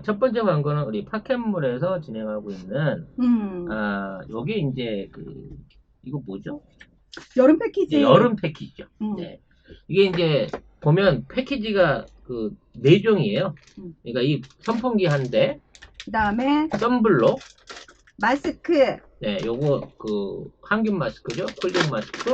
첫 번째 광고는 우리 파켓몰에서 진행하고 있는, 요게 이제 이거 뭐죠? 여름 패키지. 네, 여름 패키지죠. 음. 네. 이게 이제 보면 패키지가 4종이에요. 그러니까 이 선풍기 한 대, 그 다음에 썬블록, 마스크. 네, 요거 항균 마스크죠. 쿨링 마스크,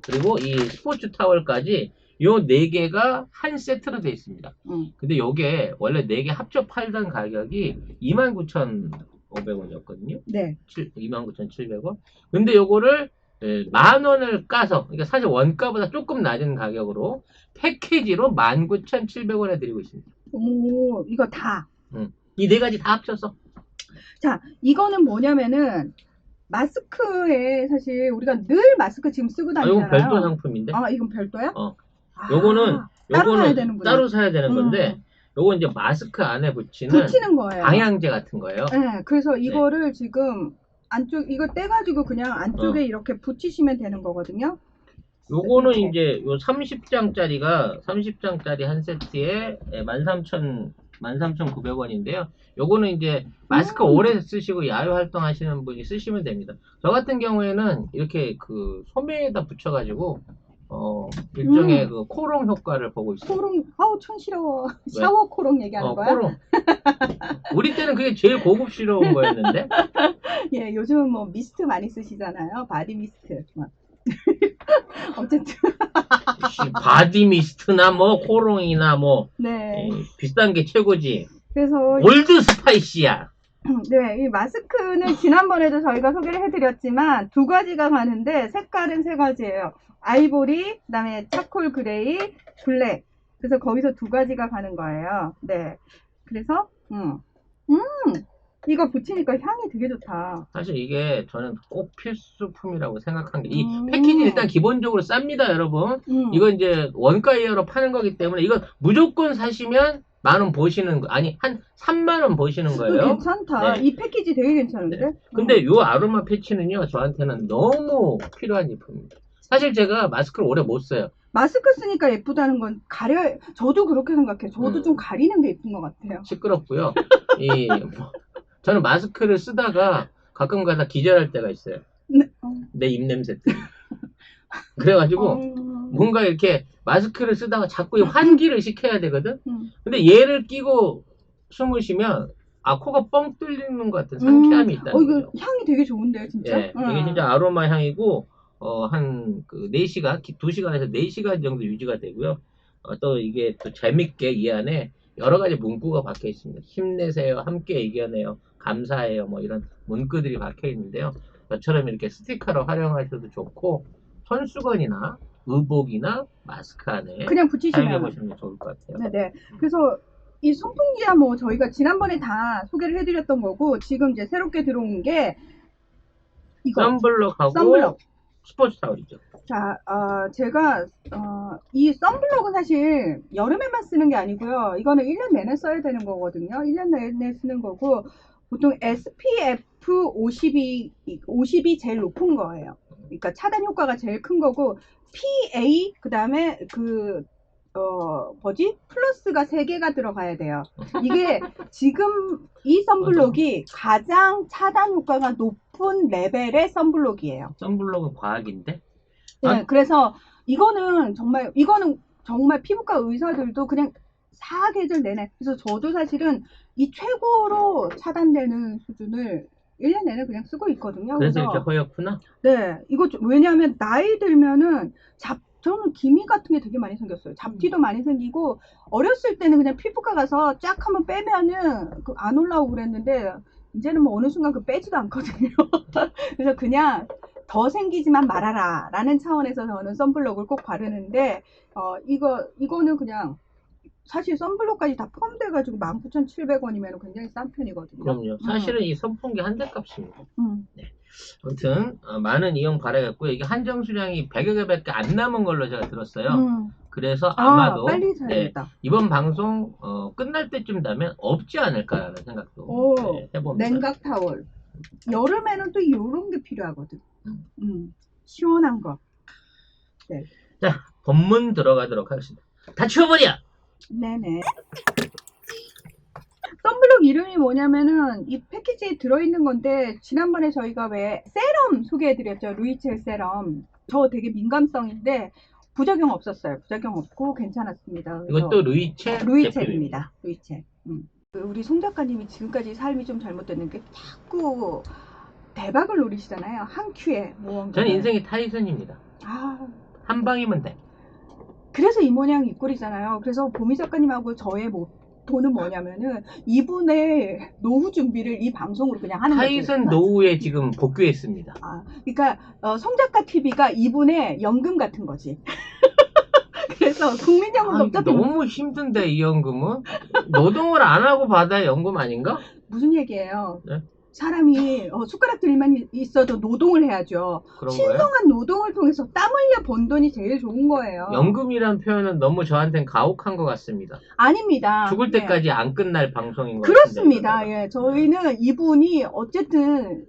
그리고 이 스포츠 타월까지 요 4개가 한 세트로 되어 있습니다. 근데 요게 원래 4개 합쳐 팔던 가격이 29,500원이었거든요. 네. 29,700원. 근데 요거를 10,000원을 까서, 그러니까 사실 원가보다 조금 낮은 가격으로 패키지로 19,700원에 드리고 있습니다. 오, 이거 다. 이 4가지 다 합쳐서. 자, 이거는 뭐냐면은 마스크에 사실 우리가 늘 마스크 지금 쓰고 다니잖아요. 이건 별도 상품인데. 아, 이건 별도야? 요거는 따로 사야 되는구나. 따로 사야 되는 건데, 요거 이제 마스크 안에 붙이는 거예요. 방향제 같은 거예요. 네, 그래서 이거를 지금 안쪽 이거 떼가지고 그냥 안쪽에 이렇게 붙이시면 되는 거거든요. 요거는 이렇게. 이제 요 30장짜리 한 세트에 13,900원인데요. 요거는 이제 마스크 오래 쓰시고 야외 활동하시는 분이 쓰시면 됩니다. 저 같은 경우에는 이렇게 소매에다 붙여가지고 일종의 코롱 효과를 보고 있어요. 코롱, 아우 촌스러워. 샤워 코롱 얘기하는 거야? 코롱. 우리 때는 그게 제일 고급스러운 거였는데. 예, 요즘은 뭐 미스트 많이 쓰시잖아요. 바디 미스트. 어쨌든. 바디 미스트나 뭐 코롱이나 뭐 네. 비싼 게 최고지. 그래서 올드 스파이시야. 네, 이 마스크는 지난번에도 저희가 소개를 해드렸지만 2가지가 가는데 색깔은 3가지예요. 아이보리, 그다음에 차콜 그레이, 블랙. 그래서 거기서 2가지가 가는 거예요. 네. 그래서 이거 붙이니까 향이 되게 좋다. 사실 이게 저는 꼭 필수품이라고 생각한 게, 이 패키지 일단 기본적으로 쌉니다, 여러분. 이거 이제 원가 이하로 파는 거기 때문에 이거 무조건 사시면 10,000원 버시는 거, 아니 한 30,000원 버시는 거예요. 괜찮다. 네. 이 패키지 되게 괜찮은데? 네. 근데 요 아로마 패치는요, 저한테는 너무 필요한 제품입니다. 사실 제가 마스크를 오래 못 써요. 마스크 쓰니까 예쁘다는 건 저도 그렇게 생각해요. 저도 좀 가리는 게 예쁜 것 같아요. 시끄럽고요. 저는 마스크를 쓰다가 가끔 가다 기절할 때가 있어요. 네. 내 입냄새 때문에. 그래가지고 뭔가 이렇게 마스크를 쓰다가 자꾸 환기를 시켜야 되거든. 근데 얘를 끼고 숨을 쉬면 코가 뻥 뚫리는 것 같은 상쾌함이 있다는 이거 거죠. 향이 되게 좋은데요, 진짜? 네, 이게 진짜 아로마 향이고 한 4시간, 2시간에서 4시간 정도 유지가 되고요. 또 이게 또 재밌게 이 안에 여러 가지 문구가 박혀 있습니다. 힘내세요, 함께 이겨내요, 감사해요, 뭐 이런 문구들이 박혀 있는데요. 저처럼 이렇게 스티커로 활용하셔도 좋고, 손수건이나 의복이나 마스크 안에 그냥 붙이시면 사용해 보시면 좋을 것 같아요. 네네. 그래서 이 선풍기야 뭐 저희가 지난번에 다 소개를 해드렸던 거고, 지금 이제 새롭게 들어온 게 이거 선블록하고 선블록. 스포츠 타월이죠. 자, 제가 이 선블록은 사실 여름에만 쓰는 게 아니고요. 이거는 1년 내내 써야 되는 거거든요. 1년 내내 쓰는 거고, 보통 SPF 50이 제일 높은 거예요. 그러니까 차단 효과가 제일 큰 거고, PA 그다음에 플러스가 3개가 들어가야 돼요. 이게 지금 이 선블록이 가장 차단 효과가 높은 레벨의 선블록이에요. 선블록은 과학인데? 네, 그래서 이거는 정말 피부과 의사들도 그냥 사계절 내내, 그래서 저도 사실은 이 최고로 차단되는 수준을 1년 내내 그냥 쓰고 있거든요. 그래서 이렇게 허옇구나? 네, 왜냐하면 나이 들면은 저는 기미 같은 게 되게 많이 생겼어요. 잡티도 많이 생기고, 어렸을 때는 그냥 피부과 가서 쫙 한번 빼면은 안 올라오고 그랬는데, 이제는 뭐 어느 순간 빼지도 않거든요. 그래서 그냥 더 생기지만 말아라 라는 차원에서 저는 선블록을 꼭 바르는데, 이거는 그냥 사실 선블록까지 다 포함돼가지고 19,700원이면 굉장히 싼 편이거든요. 그럼요. 사실은 이 선풍기 한 대 값입니다. 네. 아무튼 많은 이용 바라겠고요. 이게 한정 수량이 100여 개밖에 안 남은 걸로 제가 들었어요. 그래서 아마도 빨리 사야겠다. 이번 방송 끝날 때쯤 되면 없지 않을까라는 생각도 해봅니다. 냉각 타월. 여름에는 또 이런 게 필요하거든. 시원한 거. 네. 자, 본문 들어가도록 하겠습니다. 다 치워버려! 네네. 썬블록 이름이 뭐냐면은 이 패키지에 들어있는 건데 지난번에 저희가 왜 세럼 소개해드렸죠. 루이첼 세럼. 저 되게 민감성인데 부작용 없었어요. 부작용 없고 괜찮았습니다. 그래서 이것도 루이첼 제품입니다. 루이첼입니다. 루이첼. 우리 송 작가님이 지금까지 삶이 좀 잘못됐는 게 자꾸 대박을 노리시잖아요. 한 큐에 무언가. 전 인생이 타이슨입니다. 아, 한 방이면 돼. 그래서 이 모양 이 꼴이잖아요. 그래서 보미 작가님하고 저의 모토는 뭐냐면은 이분의 노후 준비를 이 방송으로 그냥 하는 거지. 타이슨 노후에 지금 복귀했습니다. 아, 그러니까 송 작가 TV가 이분의 연금 같은 거지. 그래서 국민연금 어차피 너무 힘든데 이 연금은? 노동을 안 하고 받아야 연금 아닌가? 무슨 얘기예요? 네? 사람이 숟가락 들이만 있어도 노동을 해야죠. 그런 거예요? 신성한 노동을 통해서 땀 흘려 번 돈이 제일 좋은 거예요. 연금이란 표현은 너무 저한텐 가혹한 것 같습니다. 아닙니다. 죽을 때까지 안 끝날 방송인 것 그렇습니다. 같은데. 예, 저희는 이분이 어쨌든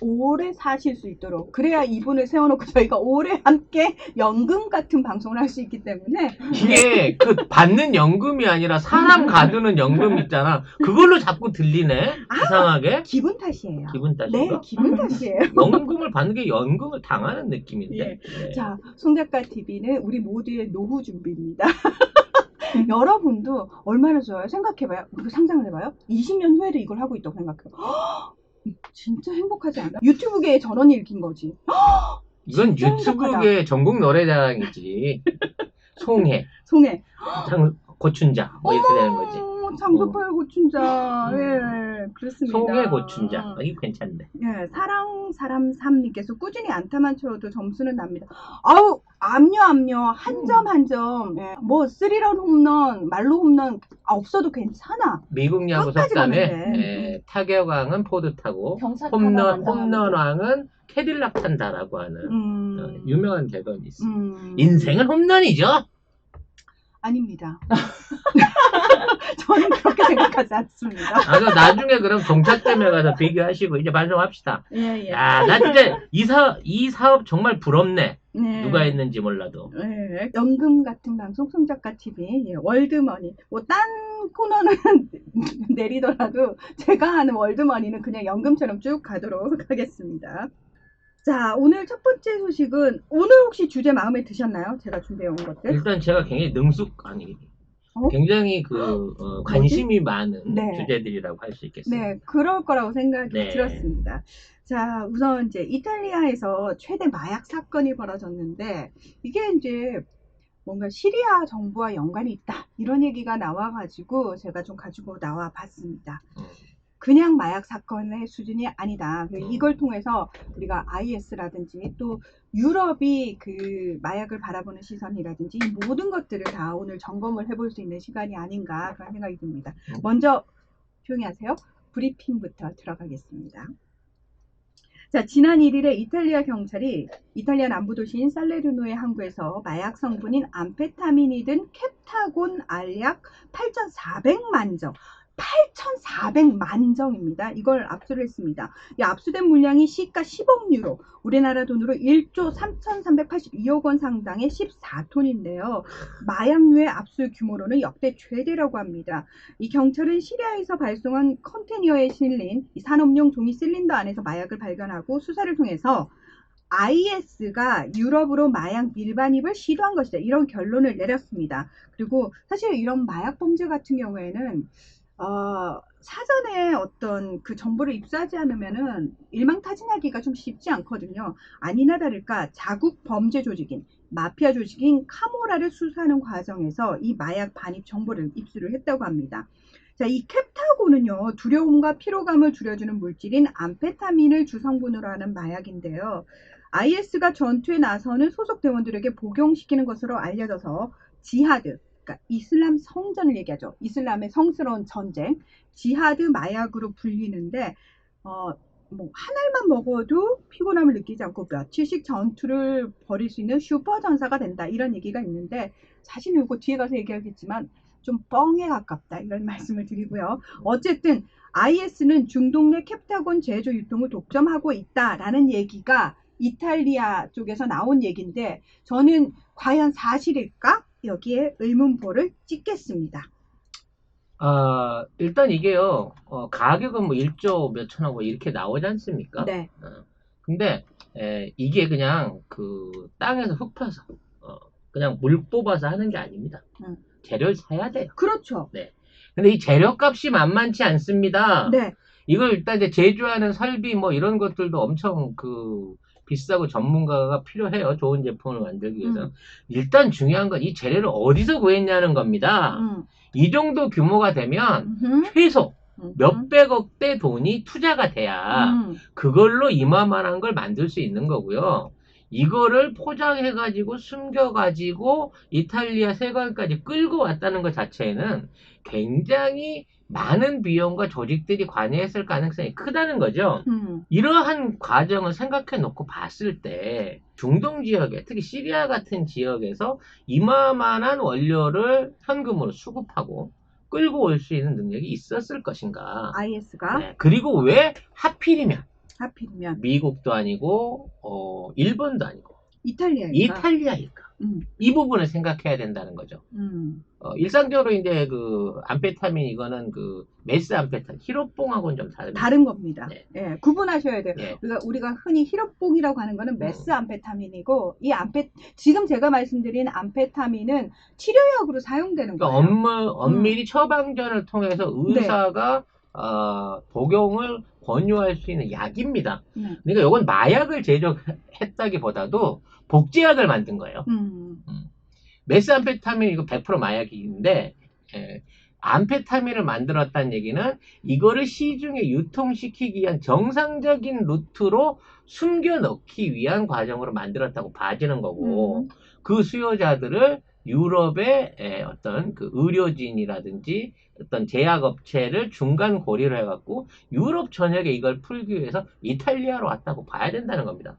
오래 사실 수 있도록 그래야 이분을 세워놓고 저희가 오래 함께 연금 같은 방송을 할 수 있기 때문에 이게 그 받는 연금이 아니라 사람 가두는 연금 있잖아. 그걸로 자꾸 들리네. 이상하게. 기분 탓이에요. 기분 네, 탓인가? 기분 탓이에요. 연금을 받는 게 연금을 당하는 느낌인데. 예. 네. 자, 송작가 TV는 우리 모두의 노후 준비입니다. 여러분도 얼마나 좋아요? 생각해봐요. 상상을 해봐요. 20년 후에도 이걸 하고 있다고 생각해요. 진짜 행복하지 않아? 유튜브계의 전원이 일긴 거지. 이건 진짜 행복하다. 유튜브계 전국 노래자랑이지. 송해, 송해. 고춘자 뭐 이렇게 되는 거지. 장소팔 고춘자. 예, 그렇습니다. 송해 고춘자. 이거 괜찮네. 예, 사랑 사람 삼님께서 꾸준히 안타만 쳐도 점수는 납니다. 아우, 압류 한 점 한 점. 예, 뭐 스리런 홈런, 말로 홈런 없어도 괜찮아. 미국 야구 끝까지 속담에 가면 돼. 예, 타격왕은 포드 타고 경사타만 안 당하면 홈런왕은 캐딜락 탄다라고 하는 유명한 개건이 있습니다. 인생은 홈런이죠. 아닙니다. 저는 그렇게 생각하지 않습니다. 나중에 그럼 동차점에 가서 비교하시고 이제 반성합시다. 예, 예. 야, 나 진짜 이 사업 정말 부럽네. 네. 누가 했는지 몰라도. 네. 연금 같은 방송 송작가 TV, 예, 월드머니. 뭐 딴 코너는 내리더라도 제가 하는 월드머니는 그냥 연금처럼 쭉 가도록 하겠습니다. 자, 오늘 첫 번째 소식은 오늘 혹시 주제 마음에 드셨나요? 제가 준비해 온 것들. 일단 제가 굉장히 관심이 많은 네. 주제들이라고 할 수 있겠습니다. 네, 그럴 거라고 생각이 네. 들었습니다. 자, 우선 이제 이탈리아에서 최대 마약 사건이 벌어졌는데 이게 이제 뭔가 시리아 정부와 연관이 있다 이런 얘기가 나와가지고 제가 좀 가지고 나와 봤습니다. 그냥 마약 사건의 수준이 아니다. 이걸 통해서 우리가 IS라든지 또 유럽이 그 마약을 바라보는 시선이라든지 이 모든 것들을 다 오늘 점검을 해볼 수 있는 시간이 아닌가 그런 생각이 듭니다. 먼저 조용히 하세요. 브리핑부터 들어가겠습니다. 자, 지난 1일에 이탈리아 경찰이 이탈리아 남부 도시인 살레르노의 항구에서 마약 성분인 암페타민이 든 캡타곤 알약 8,400만 정 8,400만 정입니다. 이걸 압수를 했습니다. 이 압수된 물량이 시가 10억 유로, 우리나라 돈으로 1조 3,382억 원 상당의 14톤인데요. 마약류의 압수 규모로는 역대 최대라고 합니다. 이 경찰은 시리아에서 발송한 컨테이너에 실린 이 산업용 종이 실린더 안에서 마약을 발견하고 수사를 통해서 IS가 유럽으로 마약 밀반입을 시도한 것이다. 이런 결론을 내렸습니다. 그리고 사실 이런 마약 범죄 같은 경우에는 사전에 어떤 그 정보를 입수하지 않으면은 일망타진하기가 좀 쉽지 않거든요. 아니나 다를까 자국 범죄 조직인 마피아 조직인 카모라를 수사하는 과정에서 이 마약 반입 정보를 입수를 했다고 합니다. 자, 이 캡타곤은요, 두려움과 피로감을 줄여주는 물질인 암페타민을 주성분으로 하는 마약인데요. IS가 전투에 나서는 소속 대원들에게 복용시키는 것으로 알려져서 지하드, 그러니까 이슬람 성전을 얘기하죠. 이슬람의 성스러운 전쟁, 지하드 마약으로 불리는데 뭐 한 알만 먹어도 피곤함을 느끼지 않고 며칠씩 전투를 벌일 수 있는 슈퍼 전사가 된다. 이런 얘기가 있는데 사실 이거 뒤에 가서 얘기하겠지만 좀 뻥에 가깝다. 이런 말씀을 드리고요. 어쨌든 IS는 중동 내 캡타곤 제조 유통을 독점하고 있다라는 얘기가 이탈리아 쪽에서 나온 얘기인데 저는 과연 사실일까? 여기에 의문표를 찍겠습니다. 일단 이게요, 가격은 뭐 1조 몇천억 이렇게 나오지 않습니까? 네. 근데, 이게 그냥 그 땅에서 흙 파서, 그냥 물 뽑아서 하는 게 아닙니다. 음. 재료를 사야 돼요. 그렇죠. 네. 근데 이 재료값이 만만치 않습니다. 네. 이걸 일단 이제 제조하는 설비 뭐 이런 것들도 엄청 비싸고 전문가가 필요해요. 좋은 제품을 만들기 위해서. 일단 중요한 건 이 재료를 어디서 구했냐는 겁니다. 이 정도 규모가 되면 최소 몇백억대 돈이 투자가 돼야 그걸로 이만한 걸 만들 수 있는 거고요. 이거를 포장해가지고 숨겨가지고 이탈리아 세관까지 끌고 왔다는 것 자체는 굉장히 많은 비용과 조직들이 관여했을 가능성이 크다는 거죠. 이러한 과정을 생각해 놓고 봤을 때 중동 지역에 특히 시리아 같은 지역에서 이만한 원료를 현금으로 수급하고 끌고 올 수 있는 능력이 있었을 것인가. IS가? 네. 그리고 왜 하필이면 미국도 아니고 일본도 아니고 이탈리아일까? 이 부분을 생각해야 된다는 거죠. 일상적으로 이제 암페타민 이거는 메스 암페타민 히로뽕하고는 좀 다른 겁니다. 네. 예, 구분하셔야 돼요. 네. 우리가 흔히 히로뽕이라고 하는 거는 메스 암페타민이고 지금 제가 말씀드린 암페타민은 치료약으로 사용되는 거예요. 엄밀히 처방전을 통해서 의사가 복용을 권유할 수 있는 약입니다. 그러니까 이건 마약을 제조했다기보다도 복제약을 만든 거예요. 메스암페타민 이거 100% 마약인데 암페타민을 만들었다는 얘기는 이거를 시중에 유통시키기 위한 정상적인 루트로 숨겨넣기 위한 과정으로 만들었다고 봐지는 거고 그 수요자들을 유럽의 어떤 의료진이라든지 어떤 제약업체를 중간 고리로 해갖고 유럽 전역에 이걸 풀기 위해서 이탈리아로 왔다고 봐야 된다는 겁니다.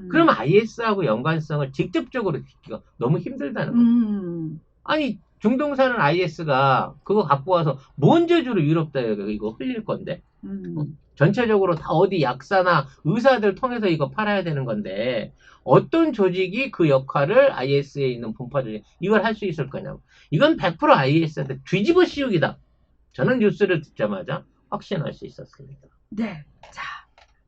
그럼 IS하고 연관성을 직접적으로 듣기가 너무 힘들다는 거죠. 아니 중동사는 IS가 그거 갖고 와서 뭔 재주로 유럽다 이거 흘릴 건데 전체적으로 다 어디 약사나 의사들 통해서 이거 팔아야 되는 건데 어떤 조직이 그 역할을 IS에 있는 분파 조직 이걸 할 수 있을 거냐고. 이건 100% IS한테 뒤집어 씌우기다. 저는 뉴스를 듣자마자 확신할 수 있었습니다. 네. 자,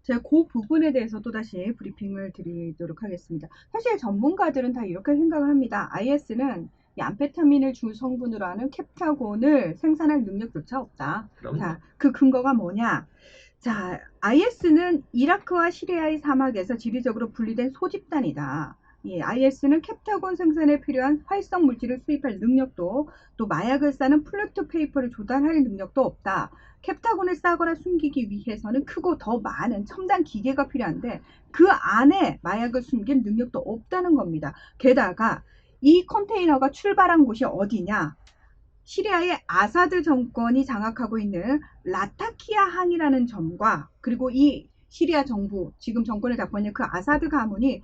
제가 그 부분에 대해서 또다시 브리핑을 드리도록 하겠습니다. 사실 전문가들은 다 이렇게 생각을 합니다. IS는 이 암페타민을 주 성분으로 하는 캡타곤을 생산할 능력조차 없다. 그럼요. 자, 그 근거가 뭐냐? 자, IS는 이라크와 시리아의 사막에서 지리적으로 분리된 소집단이다. IS는 캡타곤 생산에 필요한 활성 물질을 수입할 능력도 또 마약을 싸는 플루트 페이퍼를 조달할 능력도 없다. 캡타곤을 싸거나 숨기기 위해서는 크고 더 많은 첨단 기계가 필요한데 그 안에 마약을 숨길 능력도 없다는 겁니다. 게다가 이 컨테이너가 출발한 곳이 어디냐? 시리아의 아사드 정권이 장악하고 있는 라타키아 항이라는 점과 그리고 이 시리아 정부 지금 정권을 잡고 있는 그 아사드 가문이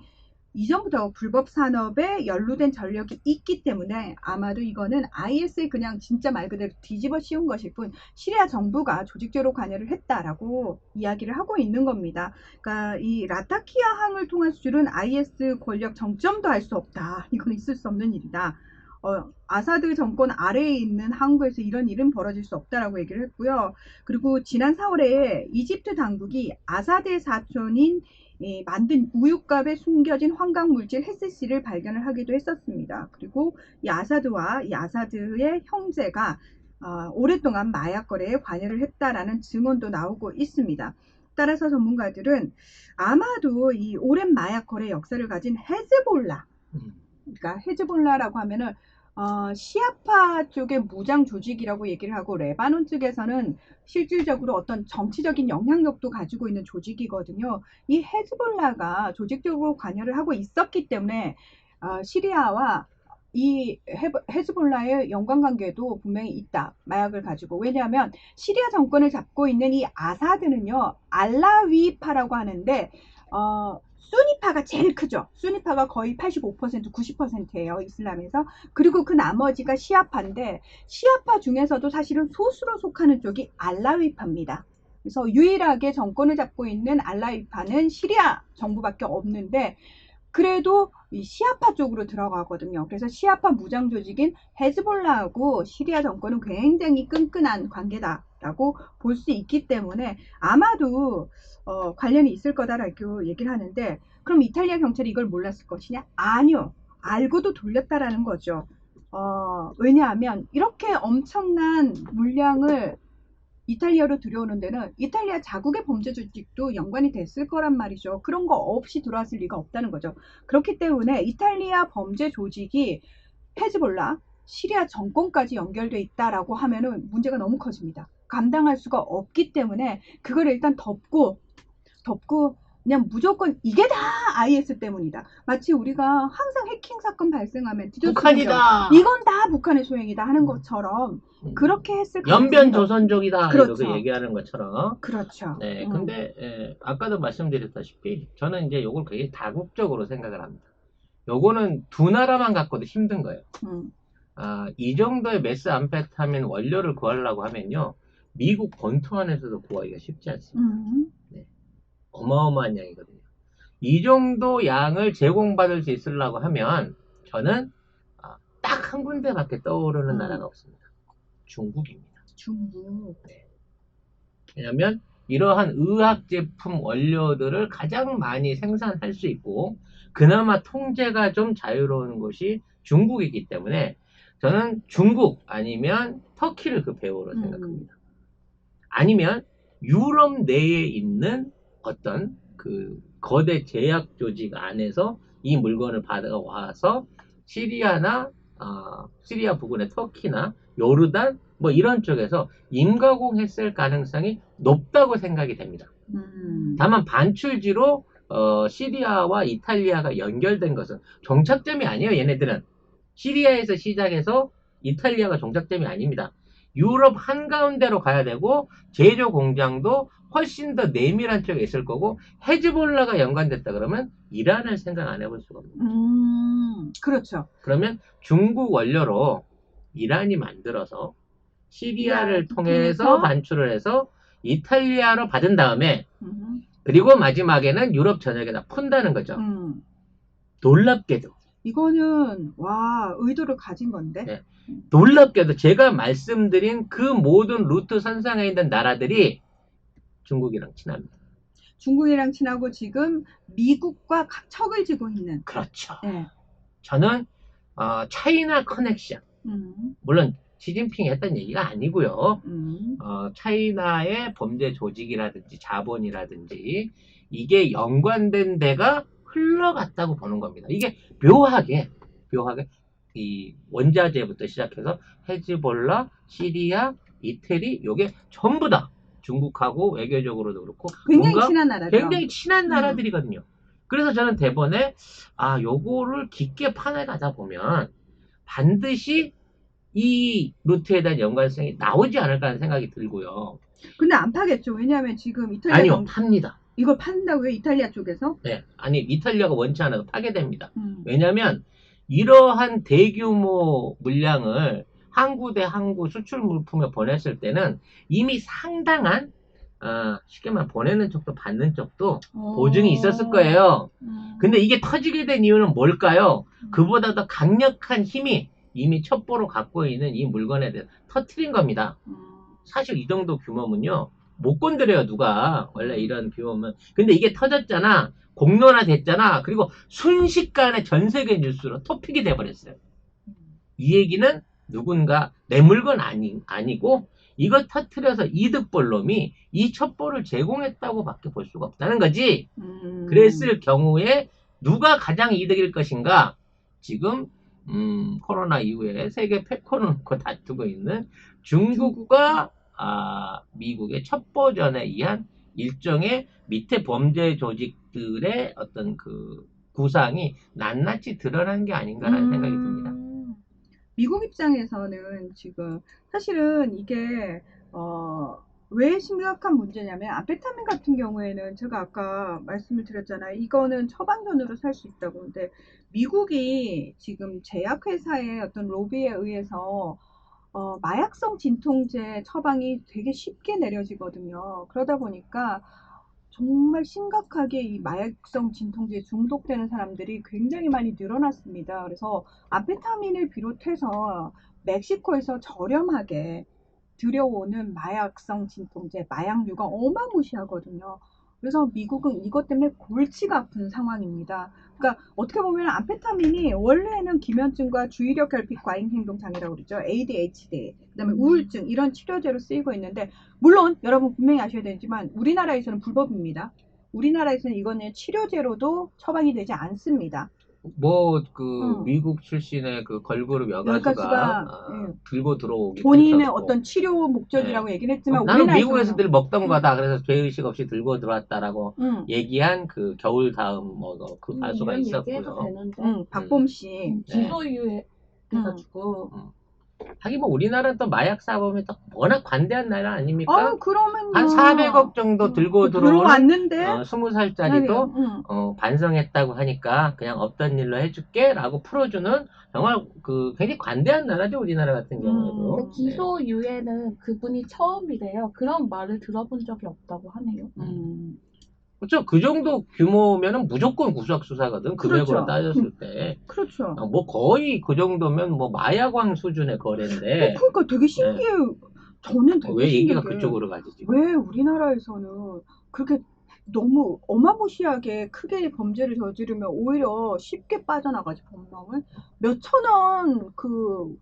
이전부터 불법 산업에 연루된 전력이 있기 때문에 아마도 이거는 IS에 그냥 진짜 말 그대로 뒤집어 씌운 것일 뿐 시리아 정부가 조직적으로 관여를 했다라고 이야기를 하고 있는 겁니다. 그러니까 이 라타키아 항을 통한 수출은 IS 권력 정점도 알 수 없다. 이건 있을 수 없는 일이다. 아사드 정권 아래에 있는 항구에서 이런 일은 벌어질 수 없다라고 얘기를 했고요. 그리고 지난 4월에 이집트 당국이 아사드의 사촌인 만든 우유값에 숨겨진 황강물질 HC를 발견을 하기도 했었습니다. 그리고 이 아사드와 이 아사드의 형제가 오랫동안 마약 거래에 관여를 했다라는 증언도 나오고 있습니다. 따라서 전문가들은 아마도 이 오랜 마약 거래 역사를 가진 헤즈볼라, 그러니까 헤즈볼라라고 하면은 시아파 쪽의 무장 조직이라고 얘기를 하고 레바논 측에서는 실질적으로 어떤 정치적인 영향력도 가지고 있는 조직이거든요. 이 헤즈볼라가 조직적으로 관여를 하고 있었기 때문에 시리아와 이 헤즈볼라의 연관관계도 분명히 있다. 마약을 가지고. 왜냐하면 시리아 정권을 잡고 있는 이 아사드는요. 알라위파라고 하는데 수니파가 제일 크죠. 수니파가 거의 85%, 90%예요. 이슬람에서. 그리고 그 나머지가 시아파인데 시아파 중에서도 사실은 소수로 속하는 쪽이 알라위파입니다. 그래서 유일하게 정권을 잡고 있는 알라위파는 시리아 정부밖에 없는데 그래도 이 시아파 쪽으로 들어가거든요. 그래서 시아파 무장 조직인 헤즈볼라하고 시리아 정권은 굉장히 끈끈한 관계다라고 볼 수 있기 때문에 아마도 관련이 있을 거다라고 얘기를 하는데, 그럼 이탈리아 경찰이 이걸 몰랐을 것이냐? 아니요. 알고도 돌렸다라는 거죠. 왜냐하면 이렇게 엄청난 물량을 이탈리아로 들여오는 데는 이탈리아 자국의 범죄 조직도 연관이 됐을 거란 말이죠. 그런 거 없이 들어왔을 리가 없다는 거죠. 그렇기 때문에 이탈리아 범죄 조직이 헤즈볼라, 시리아 정권까지 연결돼 있다라고 하면은 문제가 너무 커집니다. 감당할 수가 없기 때문에 그걸 일단 덮고 그냥 무조건 이게 다 IS 때문이다. 마치 우리가 항상 해킹 사건 발생하면 디도스 공격, 북한이다. 이건 다 북한의 소행이다 하는 것처럼 그렇게 했을 가능성이 연변 조선족이다. 그렇죠. 이렇게 얘기하는 것처럼. 그렇죠. 네, 근데 아까도 말씀드렸다시피 저는 이제 요걸 굉장히 다국적으로 생각을 합니다. 요거는 두 나라만 갖고도 힘든 거예요. 이 정도의 메스 암페타민 원료를 구하려고 하면요, 미국 본토 안에서도 구하기가 쉽지 않습니다. 네, 어마어마한 양이거든요. 이 정도 양을 제공받을 수 있으려고 하면 저는 딱 한 군데밖에 떠오르는 나라가 없습니다. 중국입니다. 중국. 네. 왜냐하면 이러한 의학 제품 원료들을 가장 많이 생산할 수 있고 그나마 통제가 좀 자유로운 곳이 중국이기 때문에 저는 중국 아니면 터키를 그 배후로 생각합니다. 아니면 유럽 내에 있는 어떤 그 거대 제약 조직 안에서 이 물건을 받아와서 시리아나 시리아 부근의 터키나 요르단 뭐 이런 쪽에서 임가공했을 가능성이 높다고 생각이 됩니다. 다만 반출지로 시리아와 이탈리아가 연결된 것은 종착점이 아니에요. 얘네들은 시리아에서 시작해서 이탈리아가 종착점이 아닙니다. 유럽 한가운데로 가야 되고 제조 공장도 훨씬 더 내밀한 쪽에 있을 거고 헤즈볼라가 연관됐다 그러면 이란을 생각 안 해볼 수가 없는 거죠. 그렇죠. 그러면 중국 원료로 이란이 만들어서 시리아를 통해서 반출을 해서 이탈리아로 받은 다음에 그리고 마지막에는 유럽 전역에다 푼다는 거죠. 놀랍게도 이거는 의도를 가진 건데. 네. 놀랍게도 제가 말씀드린 그 모든 루트 선상에 있는 나라들이 중국이랑 친합니다. 중국이랑 친하고 지금 미국과 척을 지고 있는. 그렇죠. 네. 저는 차이나 커넥션, 물론 시진핑이 했던 얘기가 아니고요. 차이나의 범죄 조직이라든지 자본이라든지 이게 연관된 데가 흘러갔다고 보는 겁니다. 이게 묘하게 이 원자재부터 시작해서 헤즈볼라, 시리아, 이태리 요게 전부 다 중국하고 외교적으로도 그렇고 굉장히 친한 나라죠. 굉장히 친한 나라들이거든요. 그래서 저는 대번에 요거를 깊게 파내가다 보면 반드시 이 루트에 대한 연관성이 나오지 않을까 하는 생각이 들고요. 근데 안 파겠죠. 왜냐하면 지금 이탈리아 아니요, 팝니다. 이걸 판다고요? 이탈리아 쪽에서? 네, 아니 이탈리아가 원치 않아도 파게 됩니다. 왜냐하면 이러한 대규모 물량을 항구 대 항구 수출 물품에 보냈을 때는 이미 상당한 쉽게 말하면 보내는 쪽도 받는 쪽도 보증이 있었을 거예요. 근데 이게 터지게 된 이유는 뭘까요? 그보다 더 강력한 힘이 이미 첩보로 갖고 있는 이 물건에 대해서 터트린 겁니다. 사실 이 정도 규모면요 못 건드려요 누가. 원래 이런 규모면. 근데 이게 터졌잖아, 공론화 됐잖아, 그리고 순식간에 전 세계 뉴스로 토픽이 돼버렸어요. 이 얘기는 누군가 내 물건 아니고 이걸 터트려서 이득 볼 놈이 이 첩보를 제공했다고 밖에 볼 수가 없다는 거지. 그랬을 경우에 누가 가장 이득일 것인가? 지금 코로나 이후에 세계 패권을 놓고 다투고 있는 중국과 미국의 첩보전에 의한 일종의 밑에 범죄 조직들의 어떤 그 구상이 낱낱이 드러난 게 아닌가라는 생각이 듭니다. 미국 입장에서는 지금 사실은 이게 왜 심각한 문제냐면 암페타민 같은 경우에는 제가 아까 말씀을 드렸잖아요. 이거는 처방전으로 살 수 있다고. 근데 미국이 지금 제약회사의 어떤 로비에 의해서 마약성 진통제 처방이 되게 쉽게 내려지거든요. 그러다 보니까 정말 심각하게 이 마약성 진통제에 중독되는 사람들이 굉장히 많이 늘어났습니다. 그래서 암페타민을 비롯해서 멕시코에서 저렴하게 들여오는 마약성 진통제, 마약류가 어마무시하거든요. 그래서 미국은 이것 때문에 골치가 아픈 상황입니다. 그러니까 어떻게 보면 암페타민이 원래는 기면증과 주의력 결핍 과잉 행동 장애라고 그러죠. ADHD, 그다음에 우울증 이런 치료제로 쓰이고 있는데 물론 여러분 분명히 아셔야 되지만 우리나라에서는 불법입니다. 우리나라에서는 이거는 치료제로도 처방이 되지 않습니다. 뭐 그 음. 미국 출신의 그 걸그룹 여가수가 여가수가 예, 들고 들어오기도 본인의 했었고. 어떤 치료 네. 목적이라고 얘기를 했지만 나는 미국에서 우리나라에서는 늘 먹던 음, 거다. 그래서 죄의식 없이 들고 들어왔다라고 음, 얘기한 그 겨울 다음 뭐 그 가수가 이런 얘기해도 있었고요. 되는데 박봄 씨. 네. 기소유예 돼가지고 하긴 뭐 우리나라는 또 마약 사범이 또 워낙 관대한 나라 아닙니까? 아유, 그러면요. 한 400억 정도 들고 들어오는 들어왔는데 20살짜리도 반성했다고 하니까 그냥 없던 일로 해줄게 라고 풀어주는 정말 그 굉장히 관대한 나라죠, 우리나라 같은 경우에도. 근데 기소유예는 그분이 처음이래요. 그런 말을 들어본 적이 없다고 하네요. 그렇죠. 그 정도 규모면은 무조건 구속 수사거든. 금액으로 그렇죠. 따졌을 때. 그렇죠. 뭐 거의 그 정도면 뭐 마약왕 수준의 거래인데. 그러니까 되게 신기해요. 저는 되게 왜 얘기가 신기해요. 그쪽으로 가지 지금? 왜 우리나라에서는 그렇게 너무 어마무시하게 크게 범죄를 저지르면 오히려 쉽게 빠져나가지 법망을 몇천 원 그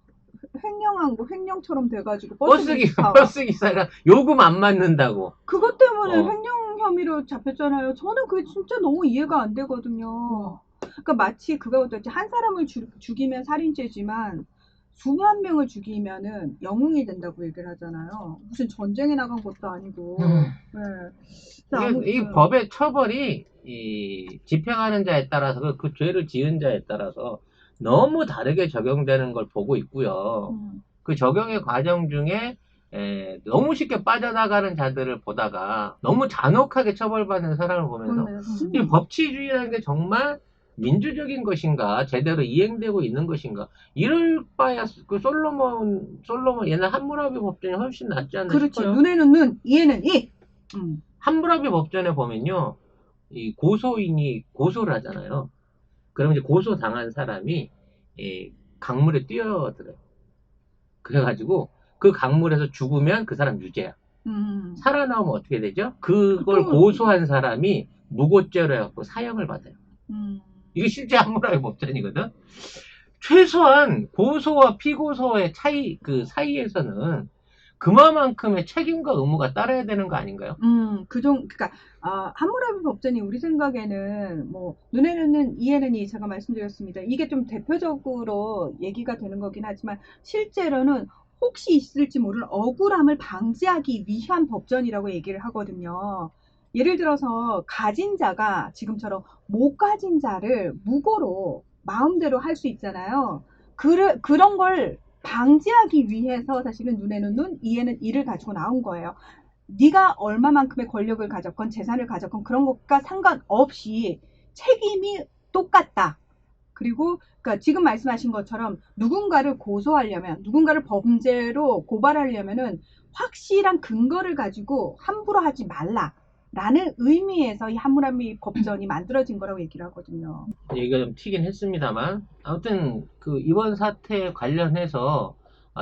횡령한 거 횡령처럼 돼가지고 버스 기사가 요금 안 맞는다고. 그것 때문에 어. 횡령 혐의로 잡혔잖아요. 저는 그게 진짜 너무 이해가 안 되거든요. 그러니까 마치 그거같이 한 사람을 죽이면 살인죄지만 수만 명을 죽이면은 영웅이 된다고 얘기를 하잖아요. 무슨 전쟁에 나간 것도 아니고. 네. 이 법의 처벌이 이 집행하는 자에 따라서 그 죄를 지은 자에 따라서 너무 다르게 적용되는 걸 보고 있고요. 그 적용의 과정 중에 너무 쉽게 빠져나가는 자들을 보다가 너무 잔혹하게 처벌받는 사람을 보면서 이 법치주의라는 게 정말 민주적인 것인가, 제대로 이행되고 있는 것인가, 이럴 바야 그 솔로몬 옛날 함무라비 법전이 훨씬 낫지 않나 그렇지. 싶어요. 눈에는 눈, 이에는 이. 함무라비 법전에 보면요, 이 고소인이 고소를 하잖아요. 그럼 이제 고소 당한 사람이 강물에 뛰어들어요. 그래가지고 그 강물에서 죽으면 그 사람 유죄야. 살아나오면 어떻게 되죠? 그걸 고소한 사람이 무고죄로 해갖고 사형을 받아요. 이게 실제 함무라비 법전이거든. 최소한 고소와 피고소의 차이 그 사이에서는 그만큼의 책임과 의무가 따라야 되는 거 아닌가요? 그러니까 함무라비 법전이 우리 생각에는 뭐 눈에는 눈, 이에는 이 제가 말씀드렸습니다. 이게 좀 대표적으로 얘기가 되는 거긴 하지만 실제로는 혹시 있을지 모를 억울함을 방지하기 위한 법전이라고 얘기를 하거든요. 예를 들어서 가진 자가 지금처럼 못 가진 자를 무고로 마음대로 할 수 있잖아요. 그런 걸 방지하기 위해서 사실은 눈에는 눈, 이에는 이를 가지고 나온 거예요. 네가 얼마만큼의 권력을 가졌건 재산을 가졌건 그런 것과 상관없이 책임이 똑같다. 그리고 그러니까 지금 말씀하신 것처럼 누군가를 고소하려면, 누군가를 범죄로 고발하려면은 확실한 근거를 가지고 함부로 하지 말라라는 의미에서 이 함무라비 법전이 만들어진 거라고 얘기를 하거든요. 얘기가 좀 튀긴 했습니다만 아무튼 그 이번 사태에 관련해서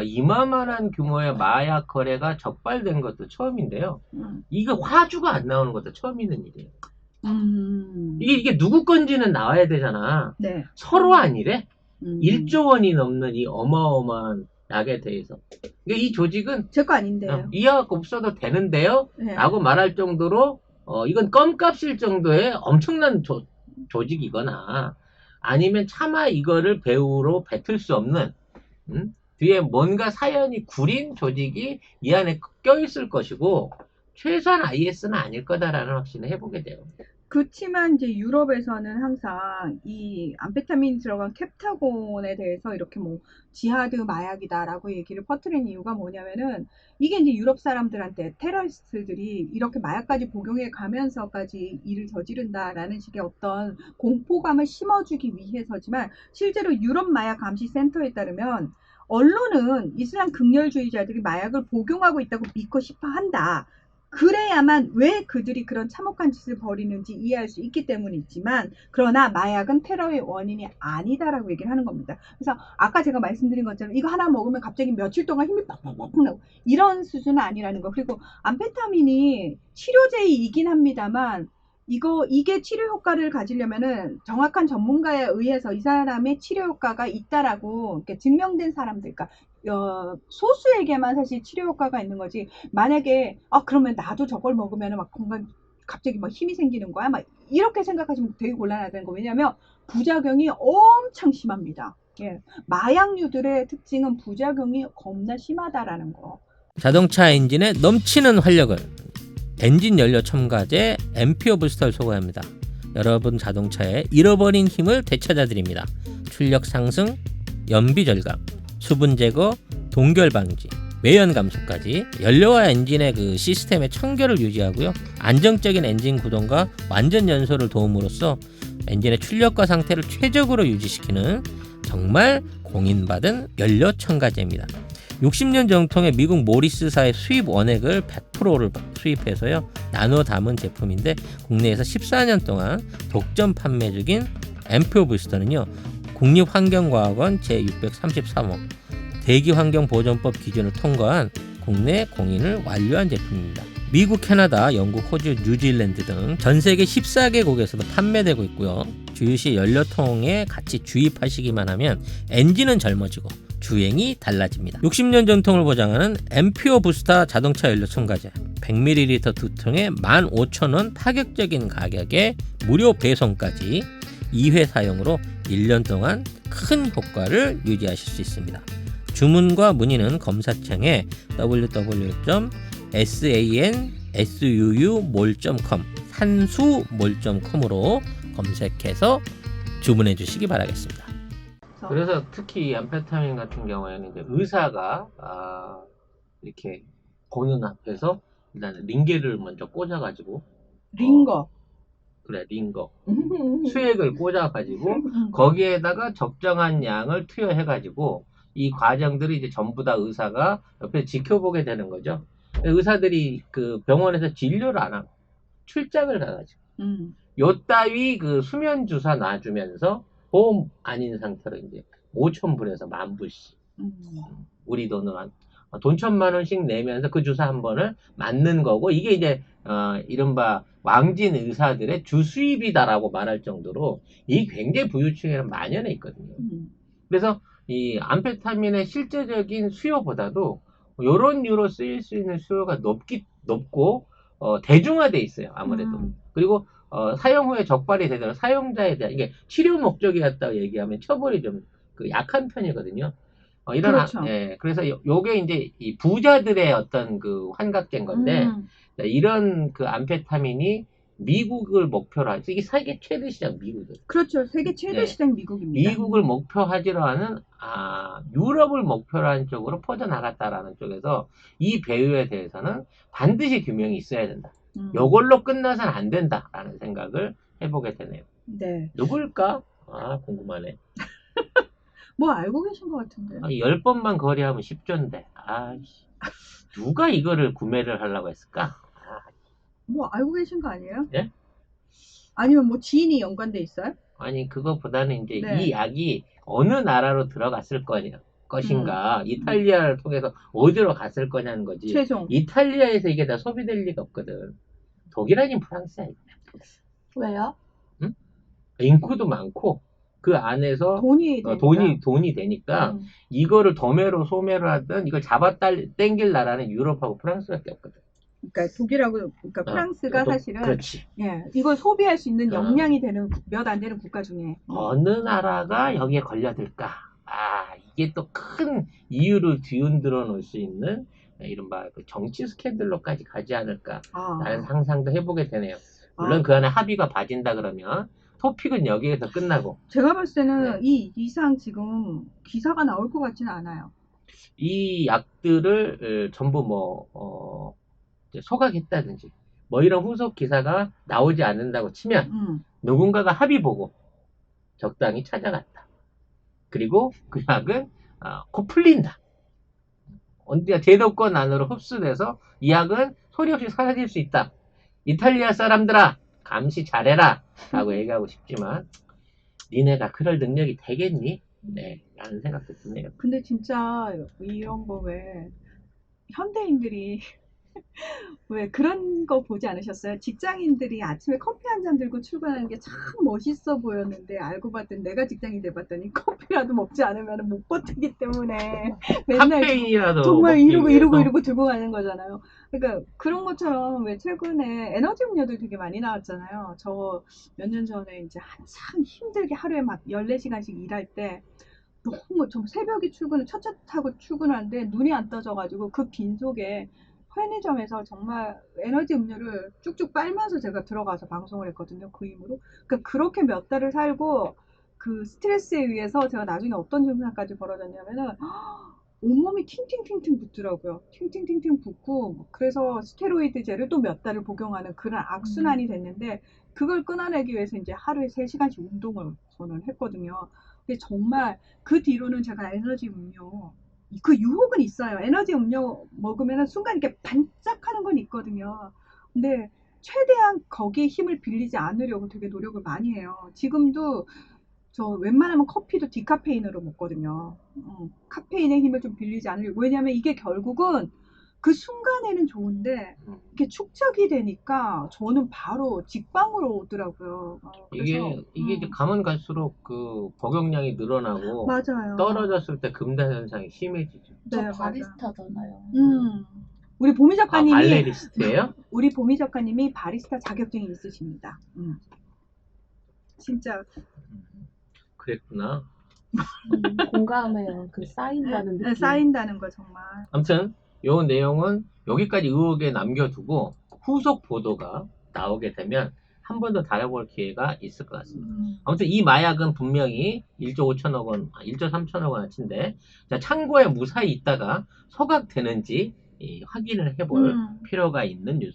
이만한 규모의 마약 거래가 적발된 것도 처음인데요. 이게 화주가 안 나오는 것도 처음 있는 일이에요. 이게 누구 건지는 나와야 되잖아. 네. 서로 아니래. 1조 원이 넘는 이 어마어마한 약에 대해서. 그러니까 이 조직은 제 거 아닌데요. 이 약 없어도 되는데요? 네. 라고 말할 정도로 이건 껌값일 정도의 엄청난 조직이거나 아니면 차마 이거를 배우로 뱉을 수 없는 뒤에 뭔가 사연이 구린 조직이 이 안에 껴있을 것이고 최소한 IS는 아닐 거다라는 확신을 해보게 돼요. 그렇지만 이제 유럽에서는 항상 이 암페타민 들어간 캡타곤에 대해서 이렇게 뭐 지하드 마약이다라고 얘기를 퍼뜨린 이유가 뭐냐면은 이게 이제 유럽 사람들한테 테러리스트들이 이렇게 마약까지 복용해 가면서까지 일을 저지른다라는 식의 어떤 공포감을 심어주기 위해서지만 실제로 유럽 마약 감시 센터에 따르면 언론은 이슬람 극렬주의자들이 마약을 복용하고 있다고 믿고 싶어 한다. 그래야만 왜 그들이 그런 참혹한 짓을 벌이는지 이해할 수 있기 때문이지만, 그러나 마약은 테러의 원인이 아니다라고 얘기를 하는 겁니다. 그래서 아까 제가 말씀드린 것처럼 이거 하나 먹으면 갑자기 며칠 동안 힘이 팍팍팍 나고 이런 수준은 아니라는 거. 그리고 암페타민이 치료제이긴 합니다만, 이게 치료 효과를 가지려면은 정확한 전문가에 의해서 이 사람의 치료 효과가 있다라고 이렇게 증명된 사람들, 그러니까 소수에게만 사실 치료 효과가 있는 거지. 만약에 그러면 나도 저걸 먹으면 막 건강 갑자기 막 힘이 생기는 거야, 막 이렇게 생각하시면 되게 곤란하다는 거. 왜냐하면 부작용이 엄청 심합니다. 예, 마약류들의 특징은 부작용이 겁나 심하다라는 거. 자동차 엔진에 넘치는 활력을 엔진 연료 첨가제 앰피어 부스터를 소개합니다. 여러분 자동차에 잃어버린 힘을 되찾아 드립니다. 출력 상승, 연비 절감, 수분 제거, 동결 방지, 매연 감소까지 연료와 엔진의 그 시스템의 청결을 유지하고요. 안정적인 엔진 구동과 완전 연소를 도움으로써 엔진의 출력과 상태를 최적으로 유지시키는 정말 공인받은 연료 첨가제입니다. 60년 정통의 미국 모리스사의 수입 원액을 100%를 수입해서요 나누어 담은 제품인데, 국내에서 14년 동안 독점 판매 중인 앰피어 부스터는요 국립환경과학원 제633호 대기환경보존법 기준을 통과한 국내 공인을 완료한 제품입니다. 미국, 캐나다, 영국, 호주, 뉴질랜드 등 전 세계 14개국에서도 판매되고 있고요. 주유시 연료통에 같이 주입하시기만 하면 엔진은 젊어지고 주행이 달라집니다. 60년 전통을 보장하는 앰피어 부스터 자동차 연료 첨가제 100ml 2통에 15,000원 파격적인 가격에 무료 배송까지 2회 사용으로 1년 동안 큰 효과를 유지하실 수 있습니다. 주문과 문의는 검사창에 www.sansumol.com 산수몰.com으로 검색해서 주문해 주시기 바라겠습니다. 그래서 특히 이 암페타민 같은 경우에는 이제 의사가 이렇게 보는 앞에서 일단 링겔을 먼저 꽂아가지고 링거. 그래 링거 수액을 꽂아가지고 거기에다가 적정한 양을 투여해가지고 이 과정들이 이제 전부 다 의사가 옆에 지켜보게 되는 거죠. 의사들이 그 병원에서 진료를 안 하고 출장을 가가지고 요 따위 그 수면 주사 놔주면서 보험 아닌 상태로 이제 5,000불에서 10,000불씩 우리 돈으로 한 돈 1,000,000원씩 내면서 그 주사 한 번을 맞는 거고, 이게 이제 이른바 왕진 의사들의 주 수입이다라고 말할 정도로 이 굉장히 부유층에는 만연해 있거든요. 그래서 이 암페타민의 실제적인 수요보다도 이런 류로 쓰일 수 있는 수요가 높고 대중화돼 있어요, 아무래도. 그리고 사용 후에 적발이 되더라도 사용자에 대한, 이게 치료 목적이었다고 얘기하면 처벌이 좀 약한 편이거든요. 그렇죠. 그래서 요게 이제 이 부자들의 어떤 그 환각된 건데, 이런 그 암페타민이 미국을 목표로 하죠. 이게 세계 최대 시장 미국이에요. 그렇죠. 세계 최대 시장 미국입니다. 미국을 목표하지로 하는 유럽을 목표로 한 쪽으로 퍼져나갔다라는 쪽에서 이 배우에 대해서는 반드시 규명이 있어야 된다. 요걸로 끝나서는 안 된다라는 생각을 해보게 되네요. 네. 누굴까? 궁금하네. 뭐 알고 계신 것 같은데. 10번만 거래하면 10조인데. 누가 이거를 구매를 하려고 했을까? 뭐 알고 계신 거 아니에요? 예? 아니면 뭐 지인이 연관돼 있어요? 아니, 그거보다는 이제 네. 이 약이 어느 나라로 들어갔을 것인가, 이탈리아를 통해서 어디로 갔을 거냐는 거지. 최종. 이탈리아에서 이게 다 소비될 리가 없거든. 독일 아닌 프랑스야. 왜요? 인구도 많고 그 안에서 돈이 되니까. 돈이 되니까 이거를 도매로 소매로 하든 이걸 잡아 땡길 나라는 유럽하고 프랑스밖에 없거든. 그러니까 독일하고, 그러니까 프랑스가 사실은 그렇지. 이걸 소비할 수 있는 역량이 되는 몇 안 되는 국가 중에 어느 나라가 여기에 걸려들까? 이게 또 큰 이유를 뒤흔들어 놓을 수 있는 이른바 정치 스캔들로까지 가지 않을까? 라는 상상도 해보게 되네요. 물론 그 안에 합의가 봐진다 그러면 토픽은 여기에서 끝나고. 제가 봤을 때는 이 이상 지금 기사가 나올 것 같지는 않아요. 이 약들을 전부 소각했다든지 이런 후속 기사가 나오지 않는다고 치면 누군가가 합의 보고 적당히 찾아갔다. 그리고 그 약은 곧 풀린다. 언제 제도권 안으로 흡수돼서 이 약은 소리 없이 사라질 수 있다. 이탈리아 사람들아, 감시 잘해라. 라고 얘기하고 싶지만, 니네가 그럴 능력이 되겠니? 네, 라는 생각도 드네요. 근데 진짜 이런 거 왜 현대인들이 왜 그런 거 보지 않으셨어요? 직장인들이 아침에 커피 한 잔 들고 출근하는 게 참 멋있어 보였는데 알고 봤더니 내가 직장인 돼봤더니 커피라도 먹지 않으면 못 버티기 때문에 맨날 카페인이라도 정말 먹기 이러고 위해서. 들고 가는 거잖아요. 그러니까 그런 것처럼 왜 최근에 에너지 음료들 되게 많이 나왔잖아요. 저 몇 년 전에 이제 한참 힘들게 하루에 막 14시간씩 일할 때 너무 좀 새벽에 출근을 첫차 타고 출근하는데 눈이 안 떠져가지고 그 빈속에 편의점에서 정말 에너지 음료를 쭉쭉 빨면서 제가 들어가서 방송을 했거든요. 그 힘으로. 그러니까 그렇게 몇 달을 살고 그 스트레스에 의해서 제가 나중에 어떤 증상까지 벌어졌냐면은 온몸이 팅팅팅팅 붓더라고요. 팅팅팅팅 붓고 그래서 스테로이드 젤을 또 몇 달을 복용하는 그런 악순환이 됐는데 그걸 끊어내기 위해서 이제 하루에 3시간씩 운동을 저는 했거든요. 근데 정말 그 뒤로는 제가 에너지 음료 그 유혹은 있어요. 에너지 음료 먹으면 순간 이렇게 반짝하는 건 있거든요. 근데 최대한 거기에 힘을 빌리지 않으려고 되게 노력을 많이 해요. 지금도 저 웬만하면 커피도 디카페인으로 먹거든요. 카페인의 힘을 좀 빌리지 않으려고. 왜냐면 이게 결국은 그 순간에는 좋은데 이렇게 축적이 되니까 저는 바로 직방으로 오더라고요. 그래서 이게 이제 가면 갈수록 그 복용량이 늘어나고, 맞아요. 떨어졌을 때 금단 현상이 심해지죠. 저 네, 맞아요. 바리스타잖아요. 우리 보미 아, 작가님이 발레리스트예요? 우리 보미 작가님이 바리스타 자격증이 있으십니다. 진짜 그랬구나. 공감해요. 그 쌓인다는 느낌. 쌓인다는 거 정말. 아무튼 요 내용은 여기까지 의혹에 남겨두고 후속 보도가 나오게 되면 한 번 더 다뤄볼 기회가 있을 것 같습니다. 아무튼 이 마약은 분명히 1조 5천억 원, 1조 3천억 원어치인데, 자, 창고에 무사히 있다가 소각되는지 확인을 해볼 필요가 있는 뉴스.